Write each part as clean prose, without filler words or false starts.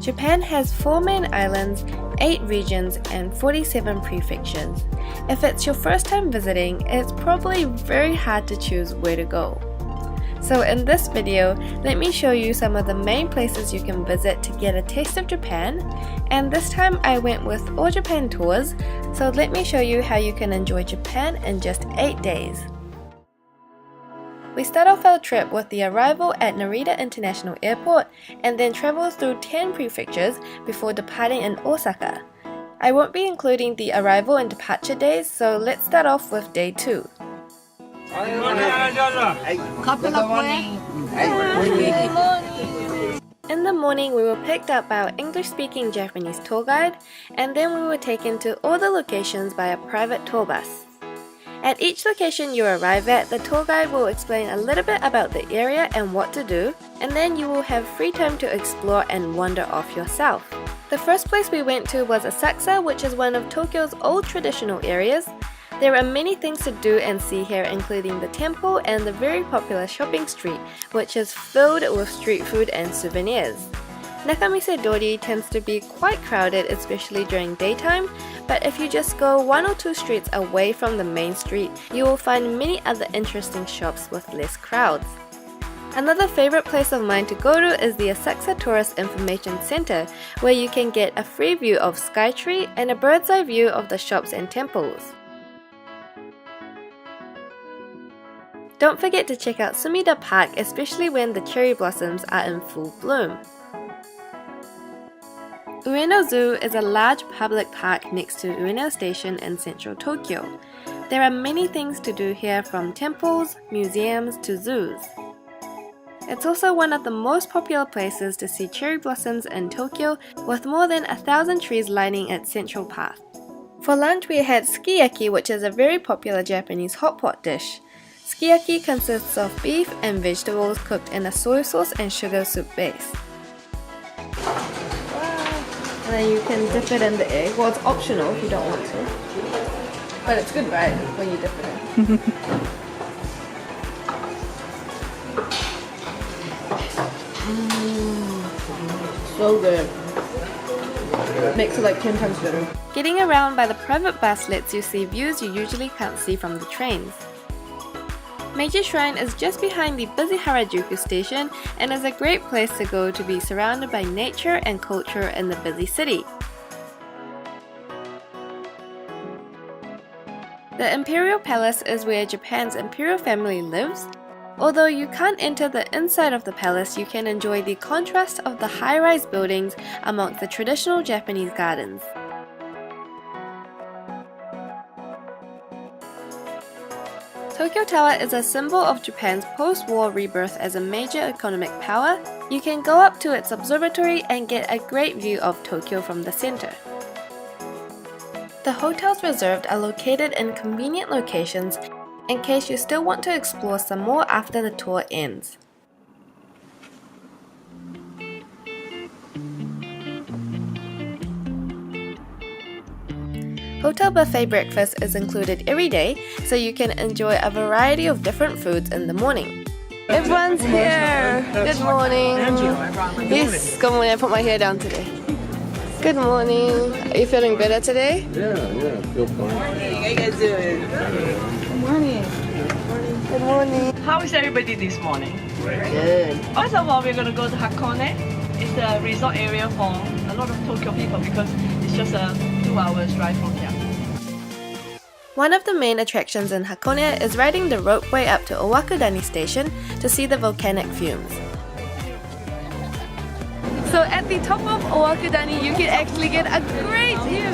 Japan has 4 main islands, 8 regions, and 47 prefectures. If it's your first time visiting, it's probably very hard to choose where to go. So in this video, let me show you some of the main places you can visit to get a taste of Japan, and this time I went with All Japan Tours, so let me show you how you can enjoy Japan in just 8 days. We start off our trip with the arrival at Narita International Airport and then travel through 10 prefectures before departing in Osaka. I won't be including the arrival and departure days, so let's start off with day 2. In the morning, we were picked up by our English-speaking Japanese tour guide, and then we were taken to all the locations by a private tour bus. At each location you arrive at, the tour guide will explain a little bit about the area and what to do, and then you will have free time to explore and wander off yourself. The first place we went to was Asakusa, which is one of Tokyo's old traditional areas. There are many things to do and see here, including the temple and the very popular shopping street, which is filled with street food and souvenirs. Nakamise-dori tends to be quite crowded, especially during daytime, but if you just go 1 or 2 streets away from the main street, you will find many other interesting shops with less crowds. Another favorite place of mine to go to is the Asakusa Tourist Information Center, where you can get a free view of Skytree and a bird's eye view of the shops and temples. Don't forget to check out Sumida Park, especially when the cherry blossoms are in full bloom. Ueno Zoo is a large public park next to Ueno Station in central Tokyo. There are many things to do here, from temples, museums to zoos. It's also one of the most popular places to see cherry blossoms in Tokyo, with more than 1,000 trees lining its central path. For lunch we had sukiyaki, which is a very popular Japanese hot pot dish. Sukiyaki consists of beef and vegetables cooked in a soy sauce and sugar soup base. And then you can dip it in the egg. Well, it's optional if you don't want to. But it's good, right, when you dip it in. So good. Makes it like 10 times better. Getting around by the private bus lets you see views you usually can't see from the trains. Meiji Shrine is just behind the busy Harajuku station and is a great place to go to be surrounded by nature and culture in the busy city. The Imperial Palace is where Japan's imperial family lives. Although you can't enter the inside of the palace, you can enjoy the contrast of the high-rise buildings amongst the traditional Japanese gardens. Tokyo Tower is a symbol of Japan's post-war rebirth as a major economic power. You can go up to its observatory and get a great view of Tokyo from the center. The hotels reserved are located in convenient locations in case you still want to explore some more after the tour ends. Hotel buffet breakfast is included every day, so you can enjoy a variety of different foods in the morning. Everyone's here! Good morning! Yes, good morning. I put my hair down today. Good morning. Are you feeling better today? Yeah, feel fine. How you guys doing? Good morning. Good morning. How is everybody this morning? Good. First of all, we're going to go to Hakone. It's a resort area for a lot of Tokyo people because it's just a 2 hours drive from here. One of the main attractions in Hakone is riding the ropeway up to Owakudani Station to see the volcanic fumes. So at the top of Owakudani, you can actually get a great view,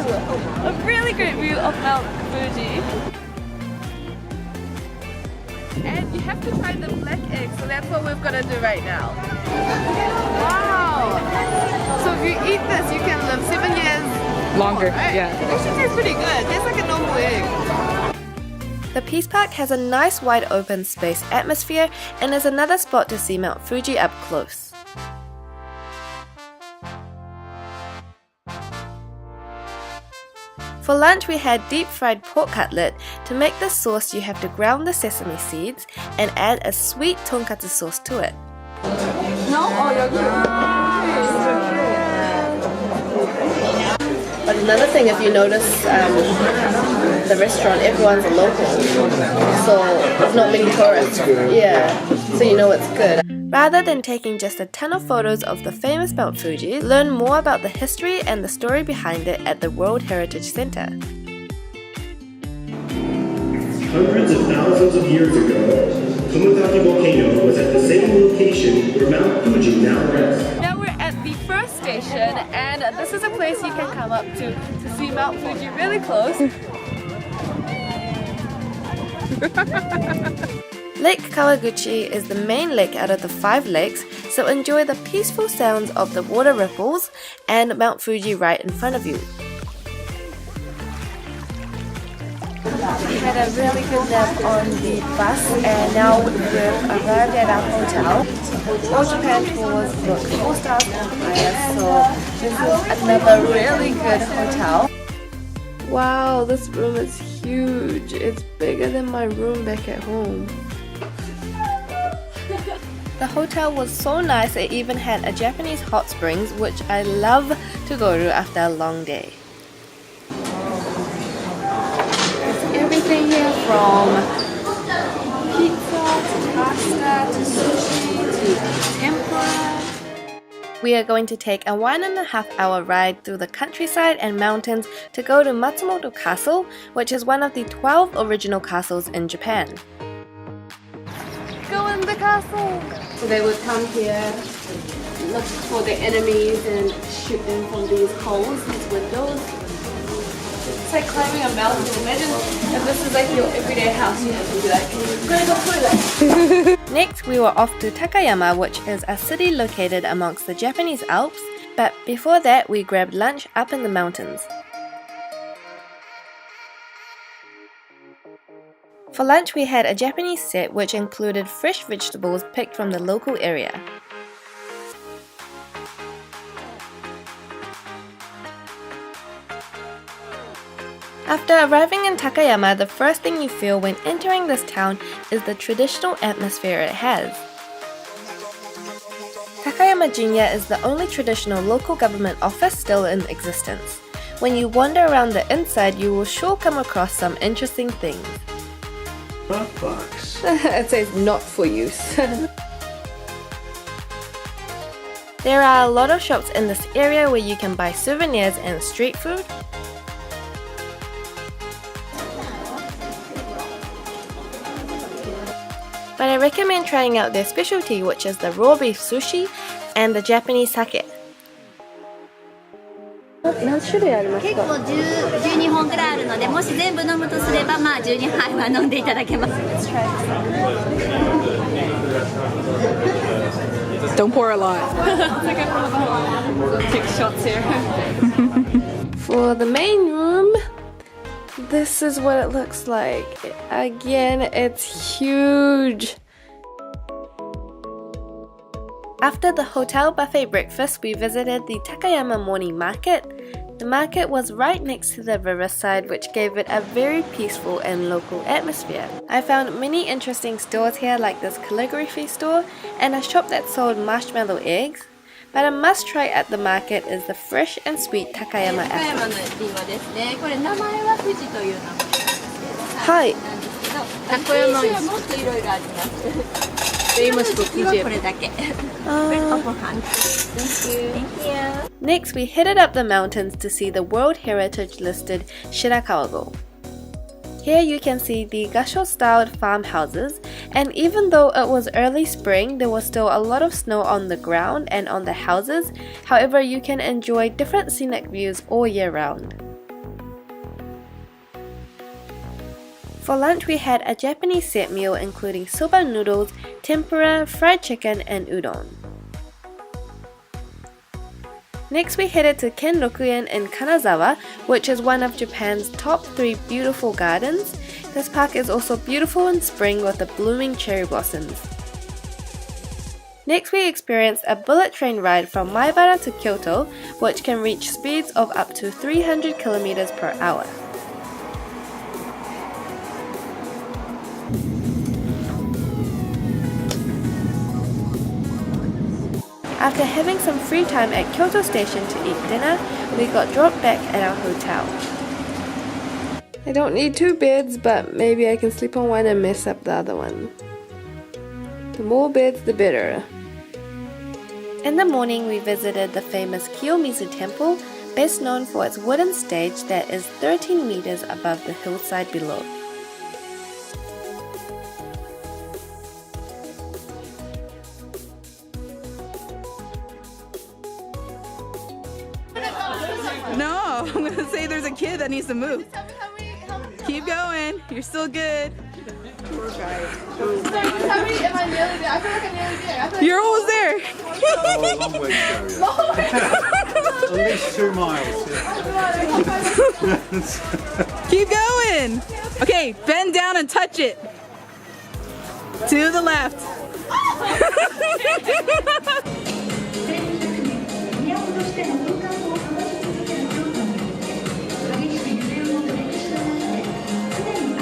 a really great view of Mount Fuji. And you have to try the black egg, so that's what we've got to do right now. Wow! So if you eat this, you can live 7 years longer. Right? Yeah. It actually tastes pretty good. It tastes like a normal egg. The Peace Park has a nice wide open space atmosphere and is another spot to see Mount Fuji up close. For lunch we had deep fried pork cutlet. To make this sauce you have to ground the sesame seeds and add a sweet tonkatsu sauce to it. No? Oh, 여기. another thing, if you notice the restaurant, everyone's a local, so there's not many tourists. Yeah, so you know it's good. Rather than taking just a ton of photos of the famous Mount Fuji, learn more about the history and the story behind it at the World Heritage Center. Hundreds of thousands of years ago, Tomotaki volcano was at the same location where Mount Fuji now rests. Now we're at the first station, and this is a place you can come up to see Mount Fuji really close. Lake Kawaguchi is the main lake out of the 5 lakes, so enjoy the peaceful sounds of the water ripples and Mount Fuji right in front of you. We had a really good nap on the bus, and now we've arrived at our hotel. All Japan tours book 4 stars or higher, so this is another really good hotel. Wow, this room is huge. It's bigger than my room back at home. The hotel was so nice, it even had a Japanese hot springs, which I love to go to after a long day. Everything here from pizza to pasta to sushi to tempura. We are going to take a 1.5-hour ride through the countryside and mountains to go to Matsumoto Castle, which is one of the 12 original castles in Japan. Go in the castle! So they would come here, look for their enemies and shoot them from these holes, these windows. It's like climbing a mountain. Imagine if this is like your everyday house, you have to be like, I'm gonna go toilet. Next, we were off to Takayama, which is a city located amongst the Japanese Alps, but before that, we grabbed lunch up in the mountains. For lunch, we had a Japanese set which included fresh vegetables picked from the local area. After arriving in Takayama, the first thing you feel when entering this town is the traditional atmosphere it has. Takayama Jinya is the only traditional local government office still in existence. When you wander around the inside, you will sure come across some interesting things. Box. It says not for use. There are a lot of shops in this area where you can buy souvenirs and street food. But I recommend trying out their specialty, which is the raw beef sushi and the Japanese sake. 何種類ありますか？結構12本くらいあるので、もし全部飲むとすれば、まあ12杯は飲んでいただけます。Don't pour a lot. Take shots here. For the main room, this is what it looks like. Again, it's huge. After the hotel buffet breakfast, we visited the Takayama morning market. The market was right next to the riverside, which gave it a very peaceful and local atmosphere. I found many interesting stores here, like this calligraphy store and a shop that sold marshmallow eggs. But a must-try at the market is the fresh and sweet Takayama apple. 高山のリンゴですね。これ名前は富士という名前なんですけど、はい。なんですけど、高山はもっといろいろあります。Famous for Fuji. これだけ。Next, we headed up the mountains to see the World Heritage listed Shirakawa-go. Here you can see the Gasho-styled farmhouses, and even though it was early spring, there was still a lot of snow on the ground and on the houses. However, you can enjoy different scenic views all year round. For lunch, we had a Japanese set meal including soba noodles, tempura, fried chicken, and udon. Next, we headed to Kenrokuen in Kanazawa, which is one of Japan's top 3 beautiful gardens. This park is also beautiful in spring with the blooming cherry blossoms. Next, we experienced a bullet train ride from Maibara to Kyoto, which can reach speeds of up to 300 km per hour. After having some free time at Kyoto Station to eat dinner, we got dropped back at our hotel. I don't need 2 beds, but maybe I can sleep on one and mess up the other one. The more beds, the better. In the morning, we visited the famous Kiyomizu Temple, best known for its wooden stage that is 13 meters above the hillside below. No, I'm gonna say there's a kid that needs to move. Keep going. You're still good. You're almost there. Oh, a long way to go, yeah. At least 2 miles. Yeah. Keep going. Okay, bend down and touch it. To the left.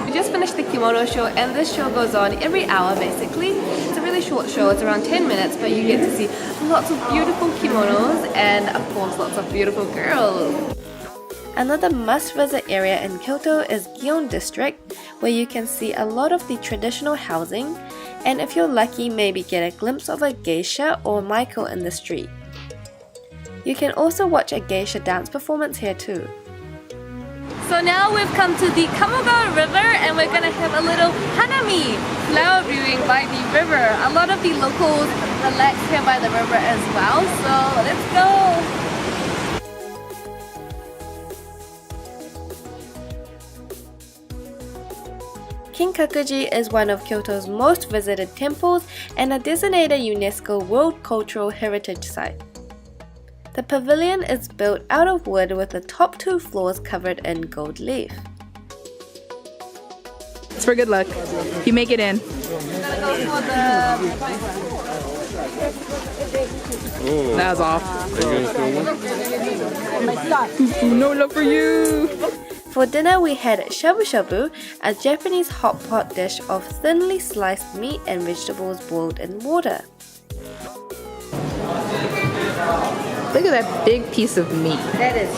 We just finished the kimono show, and this show goes on every hour basically. It's a really short show, it's around 10 minutes, but you get to see lots of beautiful kimonos and of course lots of beautiful girls. Another must-visit area in Kyoto is Gion District, where you can see a lot of the traditional housing, and if you're lucky, maybe get a glimpse of a geisha or maiko in the street. You can also watch a geisha dance performance here too. So now we've come to the Kamogawa River and we're gonna have a little hanami, flower viewing by the river. A lot of the locals relax here by the river as well, so let's go! Kinkakuji is one of Kyoto's most visited temples and a designated UNESCO World Cultural Heritage Site. The pavilion is built out of wood with the top 2 floors covered in gold leaf. It's for good luck. You make it in. That was off. No love for you. For dinner we had shabu shabu, a Japanese hot pot dish of thinly sliced meat and vegetables boiled in water. Look at that big piece of meat. That is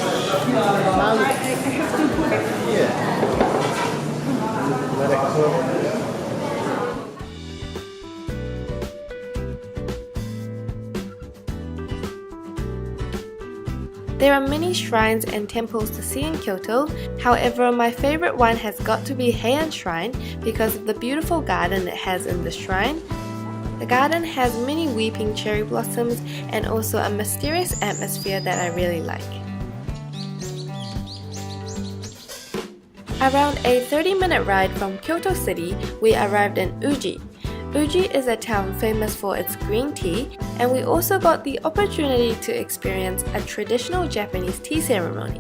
There are many shrines and temples to see in Kyoto, however my favorite one has got to be Heian Shrine because of the beautiful garden it has in the shrine. The garden has many weeping cherry blossoms and also a mysterious atmosphere that I really like. Around a 30-minute ride from Kyoto City, we arrived in Uji. Uji is a town famous for its green tea, and we also got the opportunity to experience a traditional Japanese tea ceremony.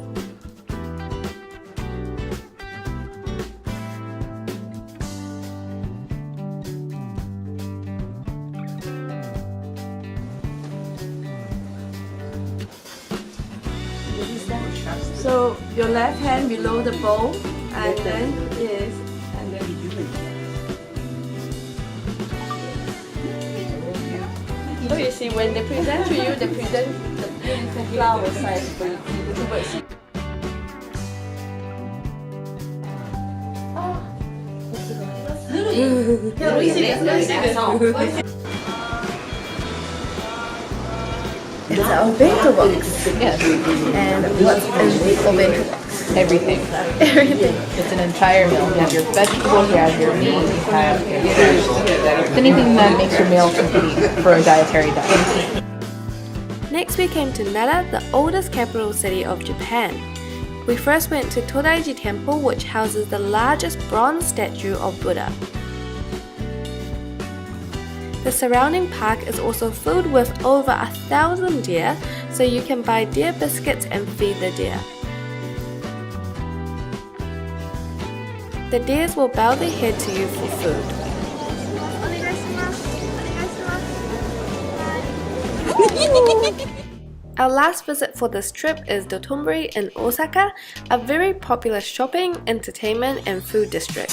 So your left hand below the bowl, and then yes, and then. So you see, when they present to you, they present the beautiful flower size for you. It's our bento box. Yes. And what's in the bento box? Everything. Everything. It's an entire meal. You have your vegetables, you have your meat, you have your fruit. Anything that makes your meal complete for a dietary diet. Next we came to Nara, the oldest capital city of Japan. We first went to Todaiji Temple, which houses the largest bronze statue of Buddha. The surrounding park is also filled with over 1,000 deer, so you can buy deer biscuits and feed the deer. The deers will bow their head to you for food. Our last visit for this trip is Dotonbori in Osaka, a very popular shopping, entertainment and food district.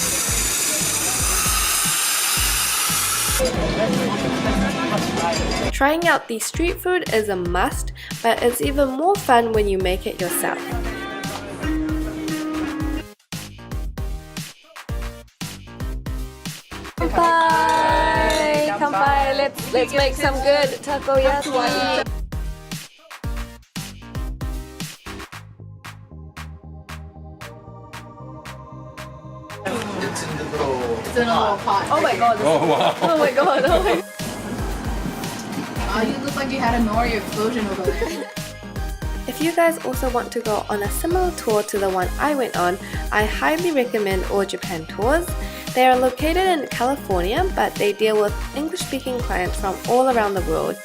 Trying out the street food is a must, but it's even more fun when you make it yourself. Kanpai! Kanpai! Let's make some good takoyaki! It's in the little. It's in a little pot. Oh my god! Oh wow. Oh my god! Oh my god! You look like you had a nori explosion over there. If you guys also want to go on a similar tour to the one I went on, I highly recommend All Japan Tours. They are located in California, but they deal with English-speaking clients from all around the world.